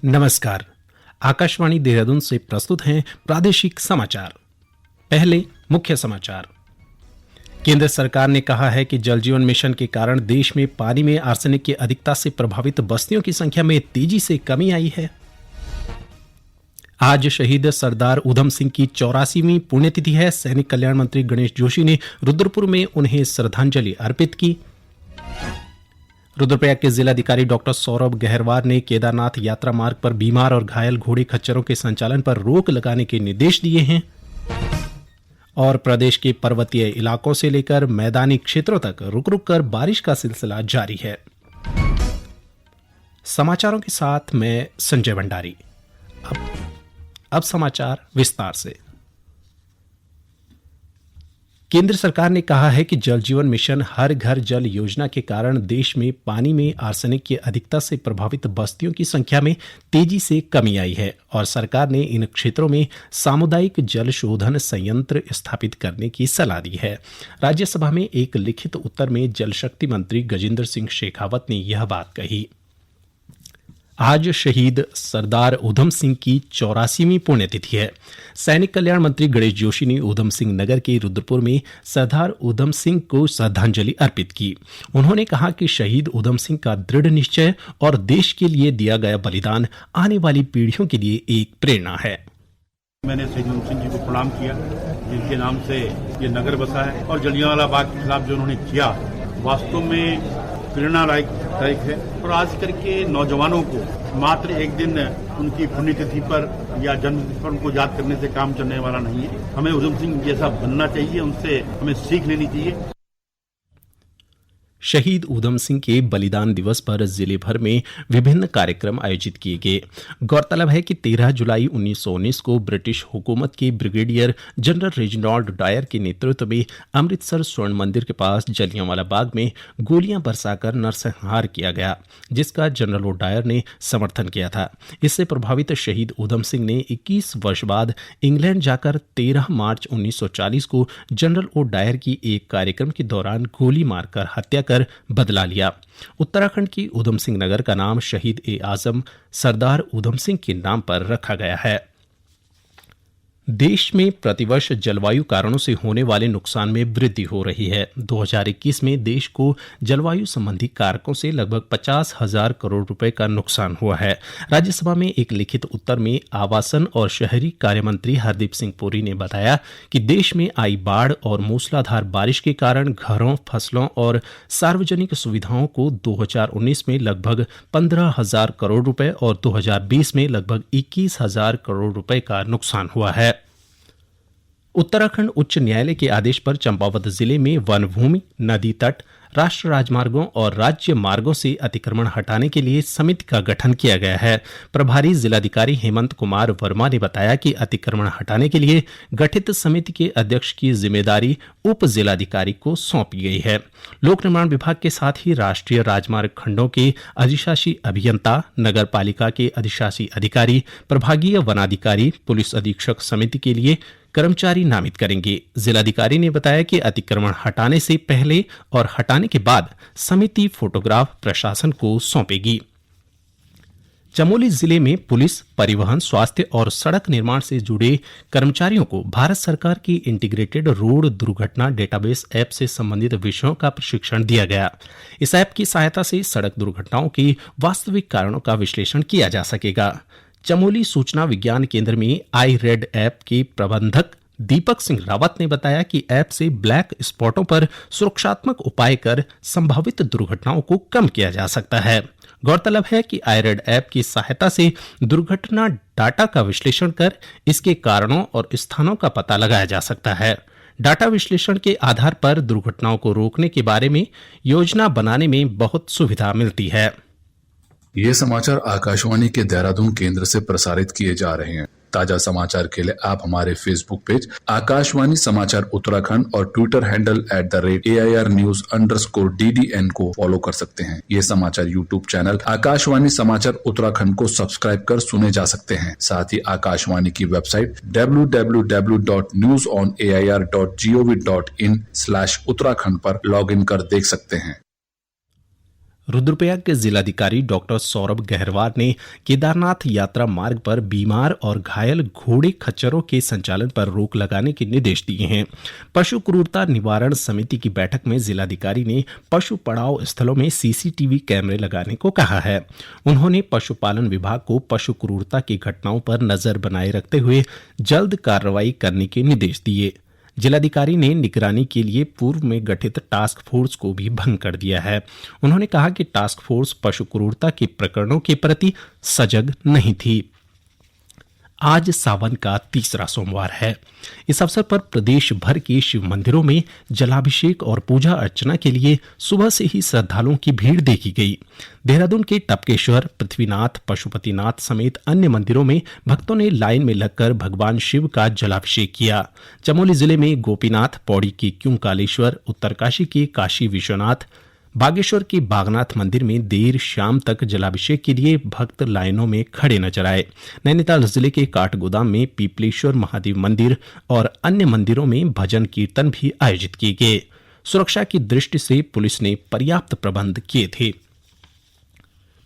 नमस्कार। आकाशवाणी देहरादून से प्रस्तुत हैं प्रादेशिक समाचार। पहले मुख्य समाचार। केंद्र सरकार ने कहा है कि जल जीवन मिशन के कारण देश में पानी में आर्सेनिक की अधिकता से प्रभावित बस्तियों की संख्या में तेजी से कमी आई है। आज शहीद सरदार उधम सिंह की 84वीं पुण्यतिथि है। सैनिक कल्याण मंत्री गणेश जोशी ने रुद्रपुर में उन्हें श्रद्धांजलि अर्पित की। रुद्रप्रयाग के जिलाधिकारी डॉक्टर सौरभ गहरवार ने केदारनाथ यात्रा मार्ग पर बीमार और घायल घोड़े खच्चरों के संचालन पर रोक लगाने के निर्देश दिए हैं। और प्रदेश के पर्वतीय इलाकों से लेकर मैदानी क्षेत्रों तक रुक रुक कर बारिश का सिलसिला जारी है। समाचारों के साथ मैं संजय भंडारी। अब समाचार विस्तार से। केंद्र सरकार ने कहा है कि जल जीवन मिशन हर घर जल योजना के कारण देश में पानी में आर्सेनिक की अधिकता से प्रभावित बस्तियों की संख्या में तेजी से कमी आई है और सरकार ने इन क्षेत्रों में सामुदायिक जल शोधन संयंत्र स्थापित करने की सलाह दी है। राज्यसभा में एक लिखित उत्तर में जल शक्ति मंत्री गजेंद्र सिंह शेखावत ने यह बात कही। आज शहीद सरदार उधम सिंह की 84वीं पुण्यतिथि है। सैनिक कल्याण मंत्री गणेश जोशी ने उधम सिंह नगर के रुद्रपुर में सरदार उधम सिंह को श्रद्धांजलि अर्पित की। उन्होंने कहा कि शहीद उधम सिंह का दृढ़ निश्चय और देश के लिए दिया गया बलिदान आने वाली पीढ़ियों के लिए एक प्रेरणा है। मैंने शहीद उधम सिंह जी को प्रणाम किया, जिनके नाम से ये नगर बसा है, और जलियांवाला बाग के खिलाफ जो उन्होंने किया वास्तव में प्रेरणादायक है। और आज करके नौजवानों को मात्र एक दिन उनकी पुण्यतिथि पर या जन्मतिथि पर उनको याद करने से काम चलने वाला नहीं है। हमें उधम सिंह जैसा बनना चाहिए, उनसे हमें सीख लेनी चाहिए। शहीद उधम सिंह के बलिदान दिवस पर जिले भर में विभिन्न कार्यक्रम आयोजित किए गए। गौरतलब है कि 13 जुलाई 1919 को ब्रिटिश हुकूमत के ब्रिगेडियर जनरल रेजिनाल्ड डायर के नेतृत्व में अमृतसर स्वर्ण मंदिर के पास जलियांवाला बाग में गोलियां बरसाकर नरसंहार किया गया, जिसका जनरल डायर ने समर्थन किया था। इससे प्रभावित शहीद उधम सिंह ने 21 वर्ष बाद इंग्लैंड जाकर 13 मार्च 1940 को जनरल डायर की एक कार्यक्रम के दौरान गोली मारकर हत्या कर बदला लिया। उत्तराखंड की उधम सिंह नगर का नाम शहीद ए आजम सरदार उधम सिंह के नाम पर रखा गया है। देश में प्रतिवर्ष जलवायु कारणों से होने वाले नुकसान में वृद्धि हो रही है। 2021 में देश को जलवायु संबंधी कारकों से लगभग 50,000 करोड़ रुपए का नुकसान हुआ है। राज्यसभा में एक लिखित उत्तर में आवासन और शहरी कार्य मंत्री हरदीप सिंह पुरी ने बताया कि देश में आई बाढ़ और मूसलाधार बारिश के कारण घरों, फसलों और सार्वजनिक सुविधाओं को 2019 में लगभग 15,000 करोड़ रुपए और 2020 में लगभग 21,000 करोड़ रुपए का नुकसान हुआ है। उत्तराखंड उच्च न्यायालय के आदेश पर चंपावत जिले में वन भूमि, नदी तट, राष्ट्रीय राजमार्गों और राज्य मार्गों से अतिक्रमण हटाने के लिए समिति का गठन किया गया है। प्रभारी जिलाधिकारी हेमंत कुमार वर्मा ने बताया कि अतिक्रमण हटाने के लिए गठित समिति के अध्यक्ष की जिम्मेदारी उप जिलाधिकारी को सौंपी गई है। लोक निर्माण विभाग के साथ ही राष्ट्रीय राजमार्ग खंडों के अधिशासी अभियंता, नगर पालिका के अधिशासी अधिकारी, प्रभागीय वनाधिकारी, पुलिस अधीक्षक समिति के लिए कर्मचारी नामित करेंगे। जिलाधिकारी ने बताया कि अतिक्रमण हटाने से पहले और हटाने के बाद समिति फोटोग्राफ प्रशासन को सौंपेगी। चमोली जिले में पुलिस, परिवहन, स्वास्थ्य और सड़क निर्माण से जुड़े कर्मचारियों को भारत सरकार की इंटीग्रेटेड रोड दुर्घटना डेटाबेस ऐप से संबंधित विषयों का प्रशिक्षण दिया गया। इस ऐप की सहायता से सड़क दुर्घटनाओं के वास्तविक कारणों का विश्लेषण किया जा सकेगा। चमोली सूचना विज्ञान केंद्र में आई रेड ऐप के प्रबंधक दीपक सिंह रावत ने बताया कि ऐप से ब्लैक स्पॉटों पर सुरक्षात्मक उपाय कर संभावित दुर्घटनाओं को कम किया जा सकता है। गौरतलब है कि आई रेड ऐप की सहायता से दुर्घटना डाटा का विश्लेषण कर इसके कारणों और स्थानों का पता लगाया जा सकता है। डाटा विश्लेषण के आधार पर दुर्घटनाओं को रोकने के बारे में योजना बनाने में बहुत सुविधा मिलती है। ये समाचार आकाशवाणी के देहरादून केंद्र से प्रसारित किए जा रहे हैं। ताजा समाचार के लिए आप हमारे फेसबुक पेज आकाशवाणी समाचार उत्तराखंड और ट्विटर हैंडल @AIRnews_DDN को फॉलो कर सकते हैं। ये समाचार यूट्यूब चैनल आकाशवाणी समाचार उत्तराखंड को सब्सक्राइब कर सुने जा सकते हैं। साथ ही आकाशवाणी की वेबसाइट www.newsonair.gov.in/उत्तराखंड पर लॉग इन कर देख सकते हैं। रुद्रप्रयाग के जिलाधिकारी डॉक्टर सौरभ गहरवार ने केदारनाथ यात्रा मार्ग पर बीमार और घायल घोड़े खच्चरों के संचालन पर रोक लगाने के निर्देश दिए हैं। पशु क्रूरता निवारण समिति की बैठक में जिलाधिकारी ने पशु पड़ाव स्थलों में सीसीटीवी कैमरे लगाने को कहा है। उन्होंने पशुपालन विभाग को पशु क्रूरता की घटनाओं पर नजर बनाए रखते हुए जल्द कार्रवाई करने के निर्देश दिए। जिलाधिकारी ने निगरानी के लिए पूर्व में गठित टास्क फोर्स को भी भंग कर दिया है। उन्होंने कहा कि टास्क फोर्स पशु क्रूरता के प्रकरणों के प्रति सजग नहीं थी। आज सावन का तीसरा सोमवार है। इस अवसर पर प्रदेश भर के शिव मंदिरों में जलाभिषेक और पूजा अर्चना के लिए सुबह से ही श्रद्धालुओं की भीड़ देखी गई। देहरादून के टपकेश्वर, पृथ्वीनाथ, पशुपतिनाथ समेत अन्य मंदिरों में भक्तों ने लाइन में लगकर भगवान शिव का जलाभिषेक किया। चमोली जिले में गोपीनाथ, पौड़ी के क्यूंकालेश्वर, उत्तरकाशी के काशी विश्वनाथ, बागेश्वर के बागनाथ मंदिर में देर शाम तक जलाभिषेक के लिए भक्त लाइनों में खड़े नजर आए। नैनीताल जिले के काठगोदाम में पीपलेश्वर महादेव मंदिर और अन्य मंदिरों में भजन कीर्तन भी आयोजित किए गए। सुरक्षा की दृष्टि से पुलिस ने पर्याप्त प्रबंध किए थे।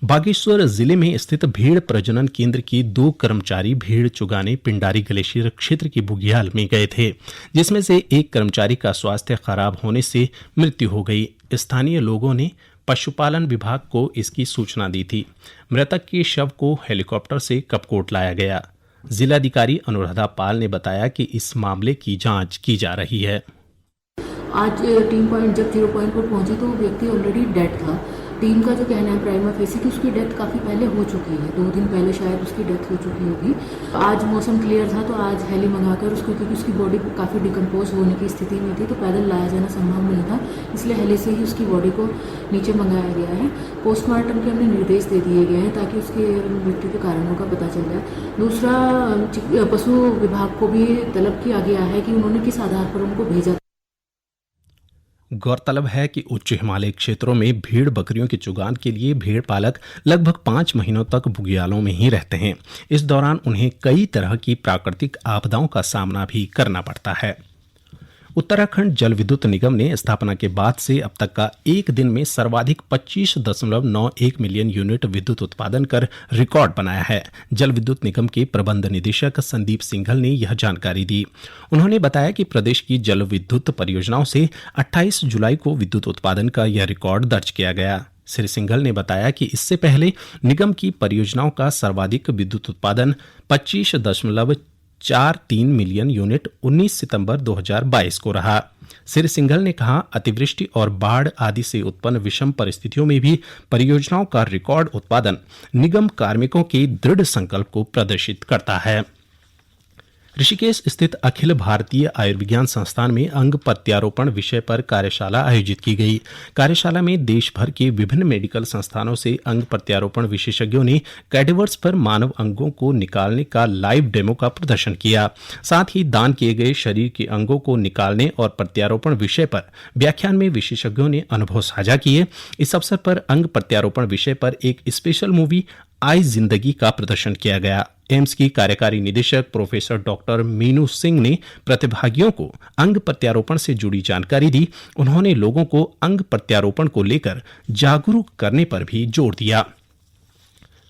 बागेश्वर जिले में स्थित भेड़ प्रजनन केंद्र के 2 कर्मचारी भेड़ चुगाने पिंडारी ग्लेशियर क्षेत्र के बुग्याल में गए थे, जिसमें से एक कर्मचारी का स्वास्थ्य खराब होने से मृत्यु हो गई। स्थानीय लोगों ने पशुपालन विभाग को इसकी सूचना दी थी। मृतक के शव को हेलीकॉप्टर से कपकोट लाया गया। जिलाधिकारी अनुराधा पाल ने बताया कि इस मामले की जांच की जा रही है। आज टीम पॉइंट जब 0 पॉइंट पर पहुंची तो व्यक्ति ऑलरेडी डेड था। टीम का जो कहना है प्राइमा फेसी कि उसकी डेथ काफ़ी पहले हो चुकी है, 2 दिन पहले शायद उसकी डेथ हो चुकी होगी। आज मौसम क्लियर था तो आज हेली मंगाकर उसको, क्योंकि उसकी बॉडी काफ़ी डिकम्पोज होने की स्थिति में थी तो पैदल लाया जाना संभव नहीं था, इसलिए हेली से ही उसकी बॉडी को नीचे मंगाया गया है। पोस्टमार्टम के हमने निर्देश दे दिए गए हैं ताकि उसके मृत्यु के कारणों का पता चल जाए। दूसरा, पशु विभाग को भी तलब किया गया है कि उन्होंने किस आधार पर उनको भेजा। गौरतलब है कि उच्च हिमालय क्षेत्रों में भेड़ बकरियों के चुगान के लिए भेड़ पालक लगभग 5 महीनों तक बुग्यालों में ही रहते हैं। इस दौरान उन्हें कई तरह की प्राकृतिक आपदाओं का सामना भी करना पड़ता है। उत्तराखंड जल विद्युत निगम ने स्थापना के बाद से अब तक का एक दिन में सर्वाधिक 25.91 मिलियन यूनिट विद्युत उत्पादन कर रिकॉर्ड बनाया है। जल विद्युत निगम के प्रबंध निदेशक संदीप सिंघल ने यह जानकारी दी। उन्होंने बताया कि प्रदेश की जल विद्युत परियोजनाओं से 28 जुलाई को विद्युत उत्पादन का यह रिकॉर्ड दर्ज किया गया। श्री सिंघल ने बताया कि इससे पहले निगम की परियोजनाओं का सर्वाधिक विद्युत उत्पादन 25.43 मिलियन यूनिट 19 सितंबर 2022 को रहा। श्री सिंघल ने कहा, अतिवृष्टि और बाढ़ आदि से उत्पन्न विषम परिस्थितियों में भी परियोजनाओं का रिकॉर्ड उत्पादन निगम कार्मिकों के दृढ़ संकल्प को प्रदर्शित करता है। ऋषिकेश स्थित अखिल भारतीय आयुर्विज्ञान संस्थान में अंग प्रत्यारोपण विषय पर कार्यशाला आयोजित की गई। कार्यशाला में देश भर के विभिन्न मेडिकल संस्थानों से अंग प्रत्यारोपण विशेषज्ञों ने कैडेवर्स पर मानव अंगों को निकालने का लाइव डेमो का प्रदर्शन किया। साथ ही दान किए गए शरीर के अंगों को निकालने और प्रत्यारोपण विषय पर व्याख्यान में विशेषज्ञों ने अनुभव साझा किए। इस अवसर पर अंग प्रत्यारोपण विषय पर एक स्पेशल मूवी आई जिंदगी का प्रदर्शन किया गया। एम्स की कार्यकारी निदेशक प्रोफेसर डॉक्टर मीनू सिंह ने प्रतिभागियों को अंग प्रत्यारोपण से जुड़ी जानकारी दी। उन्होंने लोगों को अंग प्रत्यारोपण को लेकर जागरूक करने पर भी जोर दिया।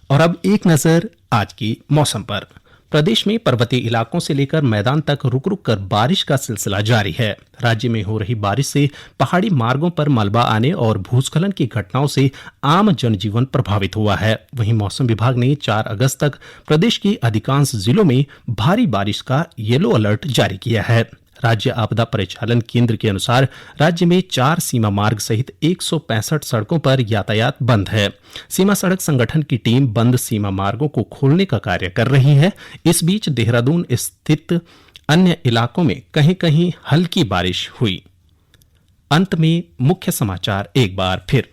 और अब एक नजर आज की मौसम पर। प्रदेश में पर्वतीय इलाकों से लेकर मैदान तक रुक रुक कर बारिश का सिलसिला जारी है। राज्य में हो रही बारिश से पहाड़ी मार्गों पर मलबा आने और भूस्खलन की घटनाओं से आम जनजीवन प्रभावित हुआ है। वहीं मौसम विभाग ने 4 अगस्त तक प्रदेश के अधिकांश जिलों में भारी बारिश का येलो अलर्ट जारी किया है। राज्य आपदा परिचालन केंद्र के अनुसार राज्य में 4 सीमा मार्ग सहित 165 सड़कों पर यातायात बंद है। सीमा सड़क संगठन की टीम बंद सीमा मार्गों को खोलने का कार्य कर रही है। इस बीच देहरादून स्थित अन्य इलाकों में कहीं कहीं हल्की बारिश हुई। अंत में मुख्य समाचार एक बार फिर।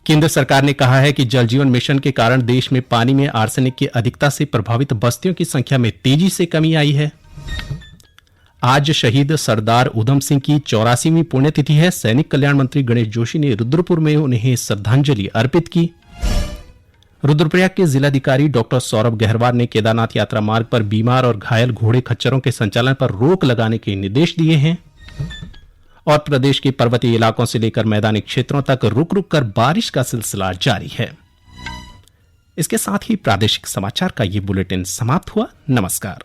केंद्र सरकार ने कहा है कि जल जीवन मिशन के कारण देश में पानी में आर्सेनिक की अधिकता से प्रभावित बस्तियों की संख्या में तेजी से कमी आई है। आज शहीद सरदार उधम सिंह की 84वीं पुण्यतिथि है। सैनिक कल्याण मंत्री गणेश जोशी ने रुद्रपुर में उन्हें श्रद्धांजलि अर्पित की। रुद्रप्रयाग के जिलाधिकारी डॉक्टर सौरभ गहरवार ने केदारनाथ यात्रा मार्ग पर बीमार और घायल घोड़े खच्चरों के संचालन पर रोक लगाने के निर्देश दिए हैं। और प्रदेश के पर्वतीय इलाकों से लेकर मैदानी क्षेत्रों तक रुक रुक कर बारिश का सिलसिला जारी है। इसके साथ ही प्रादेशिक समाचार का ये बुलेटिन समाप्त हुआ। नमस्कार।